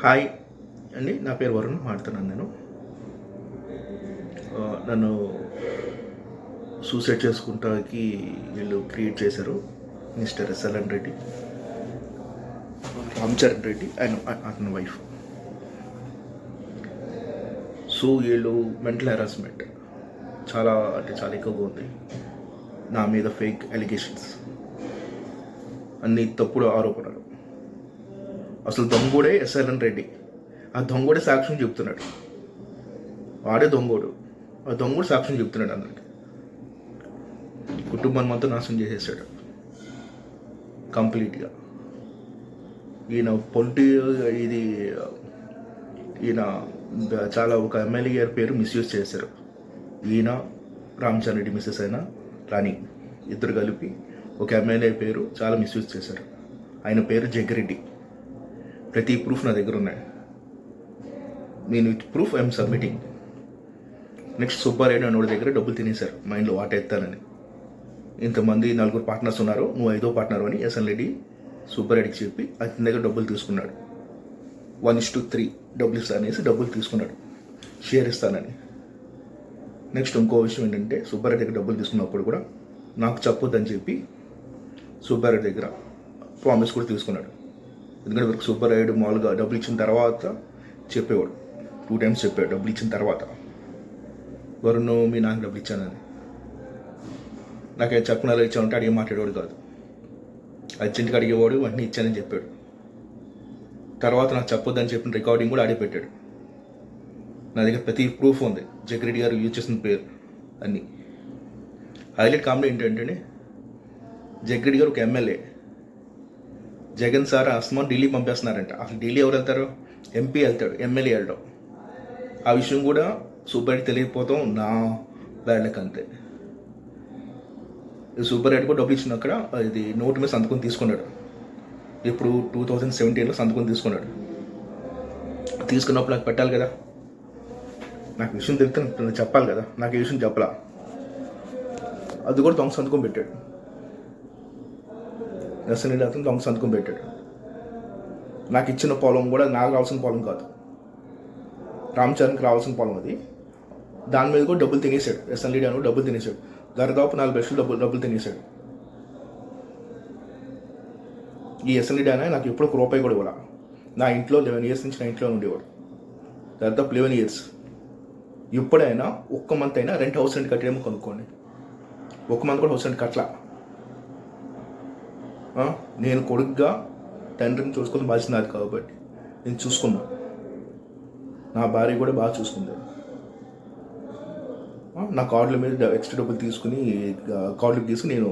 Hi అండి, నా పేరు వరుణ్ మాట్లాడుతున్నాను. నన్ను సూసైడ్ చేసుకుంటానికి వీళ్ళు క్రియేట్ చేశారు. Mister SLN Reddy, Ram Charan Reddy and అతని వైఫ్. సో వీళ్ళు మెంటల్ హెరాస్మెంట్ చాలా ఎక్కువగా ఉంది. నా మీద ఫేక్ అలిగేషన్స్, అన్ని తప్పుడు ఆరోపణలు. అసలు దొంగోడే ఎస్ఎల్ఎన్ రెడ్డి. ఆ దొంగోడే సాక్ష్యం చెప్తున్నాడు. వాడే దొంగోడు. ఆ దొంగోడు సాక్ష్యం చెప్తున్నాడు అందరికి. కుటుంబాన్ని మొత్తం నాశనం చేసేసాడు కంప్లీట్గా. ఈయన ఈయన చాలా ఒక ఎమ్మెల్యే గారి పేరు మిస్యూజ్ చేశారు. ఈయన రామచరణ్ రెడ్డి మిస్సెస్ అయిన రాణి ఇద్దరు కలిపి ఒక ఎమ్మెల్యే పేరు చాలా మిస్యూజ్ చేశారు. ఆయన పేరు జగ్గిరెడ్డి. ప్రతి ప్రూఫ్ నా దగ్గర ఉన్నాయి. నేను with proof I'm submitting. Next Subbareddy అన్నోడి దగ్గర డబ్బులు తినేశారు మైండ్లో వాటేస్తానని. ఇంతమంది 4 పార్ట్నర్స్ ఉన్నారు, నువ్వు 5వ పార్ట్నర్ అని ఎస్ఎన్ రెడ్డి సుబ్బారెడ్డికి చెప్పి అతని దగ్గర డబ్బులు తీసుకున్నాడు. 1:3 డబ్బులు అనేసి డబ్బులు తీసుకున్నాడు, షేర్ ఇస్తానని. నెక్స్ట్ ఇంకో విషయం ఏంటంటే, సుబ్బారెడ్డి దగ్గర డబ్బులు తీసుకున్నప్పుడు కూడా నాకు చెప్పొద్దని చెప్పి సుబ్బారెడ్డి దగ్గర ప్రామిస్ కూడా తీసుకున్నాడు. ఎందుకంటే వీరికి సుబ్బారెడ్డి మామూలుగా డబ్బులు ఇచ్చిన తర్వాత చెప్పేవాడు, 2 times చెప్పాడు డబ్బులు ఇచ్చిన తర్వాత. వరుణ్ మీ నాకు డబ్బులు ఇచ్చానని. నాకేం చెప్పినాలో ఇచ్చామంటే అడిగి మాట్లాడేవాడు కాదు. అర్జెంట్గా అడిగేవాడు, అన్నీ ఇచ్చానని చెప్పాడు. తర్వాత నాకు చెప్పొద్దని చెప్పిన రికార్డింగ్ కూడా ఆడి పెట్టాడు. నా దగ్గర ప్రతి ప్రూఫ్ ఉంది. జగ్గిరెడ్డి గారు యూజ్ చేసిన పేరు అన్నీ. హైలైట్ కామెడీ ఏంటంటే, జగ్గిరెడ్డి గారు ఒక ఎమ్మెల్యే. జగన్ సార్ అస్మాన్ ఢిల్లీ పంపేస్తున్నారంట. అసలు ఢిల్లీ ఎవరు వెళ్తారు? ఎంపీ వెళ్తాడు, ఎమ్మెల్యే వెళ్ళడం. ఆ విషయం కూడా సుబ్బారెడ్డి తెలియకపోతాం నా బ్యాడ్లకి అంతే. సుబ్బారెడ్డి కూడా డబ్బులు ఇచ్చిన అక్కడ ఇది నోటు మీద సంతకం తీసుకున్నాడు. ఇప్పుడు 2017లో సంతకం తీసుకున్నాడు. తీసుకున్నప్పుడు నాకు పెట్టాలి కదా, నాకు విషయం తెలిస్తే చెప్పాలి కదా. నాకు ఈ విషయం చెప్పలా. అది కూడా దొంగ సంతకం పెట్టాడు. ఎస్ఎన్ అతను దొంగ సంతకం పెట్టాడు. నాకు ఇచ్చిన పొలం కూడా నాకు రావాల్సిన పొలం కాదు, రామ్ చరణ్కి రావాల్సిన పొలం అది. దాని మీద కూడా డబ్బులు తినేసాడు. ఎస్ఎన్ రెడ్డి అని డబ్బులు తినేసాడు. దాదాపు 4 లక్షలు డబ్బులు తినేసాడు. ఈ ఎస్ఎన్ రెడ్డి అనే నాకు ఎప్పుడు రూపాయి కూడా ఇవ్వాలి. నా ఇంట్లో 11 years నుంచి నా ఇంట్లో ఉండేవాడు. దాదాపు 11 years. ఎప్పుడైనా ఒక్క మంత్ అయినా హౌస్ రెంట్ కట్టేమో కనుక్కోండి. ఒక్క మంత్ కూడా హౌస్ రెంట్ కట్టలా. నేను కొడుకుగా తండ్రిని చూసుకుని బాధ్యత నాది కాబట్టి నేను చూసుకున్నా. నా భార్య కూడా బాగా చూసుకుంది. నా కార్డుల మీద ఎక్స్ట్రా డబ్బులు తీసుకుని కార్డులకు తీసుకుని నేను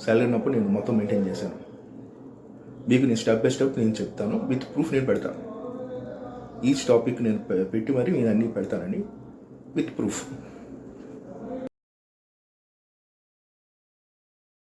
సాలరీ ఉన్నప్పుడు నేను మొత్తం మెయింటైన్ చేశాను. మీకు నేను స్టెప్ బై స్టెప్ నేను చెప్తాను, విత్ ప్రూఫ్ నేను పెడతాను. ఈచ్ టాపిక్ నేను పెట్టి మరి నేను అన్నీ పెడతానని విత్ ప్రూఫ్.